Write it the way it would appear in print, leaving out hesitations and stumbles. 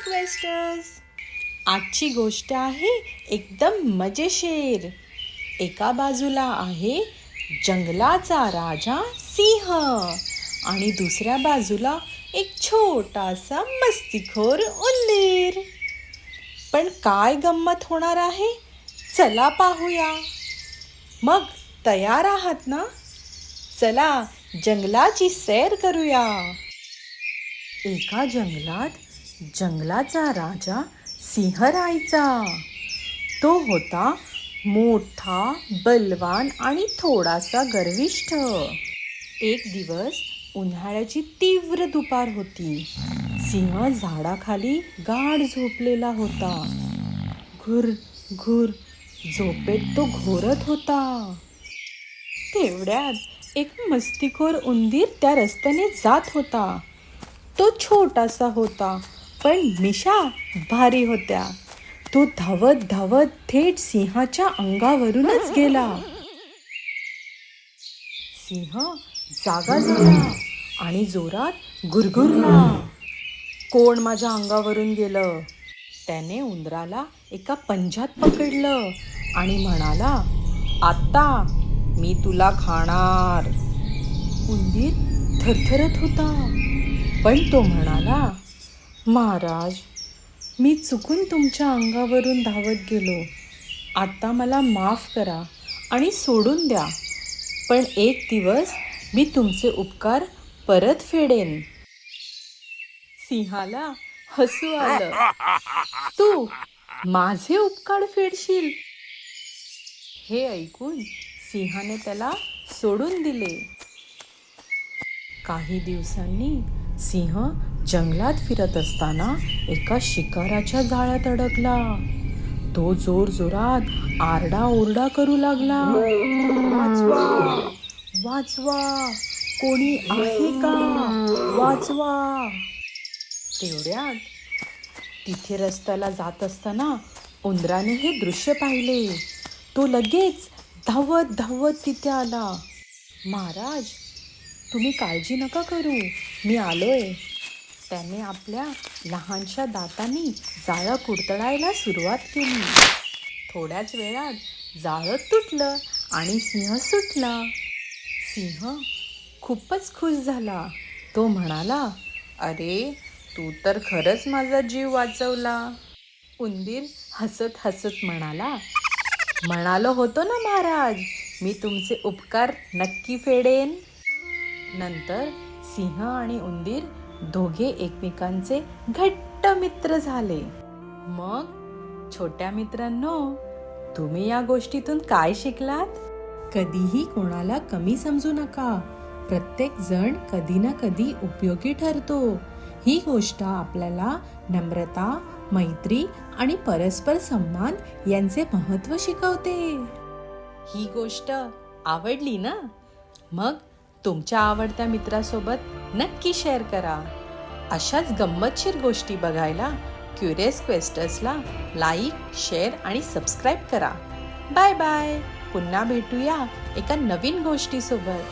क्वेस्टर्स. आजची गोष्ट आहे एकदम मजेशीर. एका बाजूला आहे जंगलाचा राजा सिंह आणि दुसऱ्या बाजूला एक छोटासा मस्तीखोर उंदीर. पण काय गंमत होणार आहे, चला पाहूया. मग तयार आहात ना? चला जंगलाची सैर करूया. एका जंगलात जंगलाचा राजा सिंह राहायचा. तो होता मोठा, बलवान आणि थोडासा गर्विष्ठ. एक दिवस उन्हाळ्याची तीव्र दुपार होती. सिंह झाडाखाली गाढ झोपलेला होता. घुर घुर झोपेत तो घोरत होता. तेवढ्यात एक मस्तीखोर उंदीर त्या रस्त्याने जात होता. तो छोटासा होता, पण मिशा भारी होत्या. तो धावत धावत थेट सिंहाच्या अंगावरूनच गेला. सिंह जागा झाला आणि जोरात गुरगुरला. कोण माझ्या अंगावरून गेलं? त्याने उंदराला एका पंजात पकडलं आणि म्हणाला, आता मी तुला खाणार. उंदीर थरथरत होता, पण तो म्हणाला, महाराज, मी चुकून तुमच्या अंगावरून धावत गेलो. आता मला माफ करा आणि सोडून द्या. पण एक दिवस मी तुमचे उपकार परत फेडेन. सिंहाला हसू आलं. तू माझे उपकार फेडशील? हे ऐकून सिंहाने त्याला सोडून दिले. काही दिवसांनी सिंह जंगलात फिरत असताना एका शिकाराच्या जाळ्यात अडकला. तो जोरजोरात आरडाओरडा करू लागला, वाचवा, वाचवा, कोणी आहे का, वाचवा. तेवढ्यात तिथे रस्त्याला जात असताना उंदराने हे दृश्य पाहिले. तो लगेच धावत धावत तिथे आला. महाराज, तुम्ही काळजी नका करू, मी आलोय. त्याने आपल्या लहानशा दातांनी जाळं कुरतडायला सुरुवात केली. थोड्याच वेळात जाळं तुटलं आणि सिंह सुटला. सिंह खूपच खुश झाला. तो म्हणाला, अरे, तू तर खरंच माझा जीव वाचवला. उंदीर हसत हसत म्हणालो होतो ना महाराज, मी तुमचे उपकार नक्की फेडेन. नंतर सिंह आणि उंदीर दोघे एकमेकांचे घट्ट मित्र झाले. मग छोट्या मित्रांनो, तुम्ही या गोष्टीतून काय शिकलात? कधीही कोणाला कमी समजू नका. प्रत्येक जण कधी ना कधी उपयोगी ठरतो. ही गोष्ट आपल्याला नम्रता, मैत्री आणि परस्पर सन्मान यांचे महत्त्व शिकवते. ही गोष्ट आवडली ना? मग तुमच्या आवडत्या मित्रासोबत नक्की शेअर करा. अशाच गंमतशीर गोष्टी बघायला क्युरियस क्वेस्टर्सला लाईक, शेअर आणि सबस्क्राईब करा. Bye bye. पुन्हा भेटूया एका नवीन गोष्टीसोबत.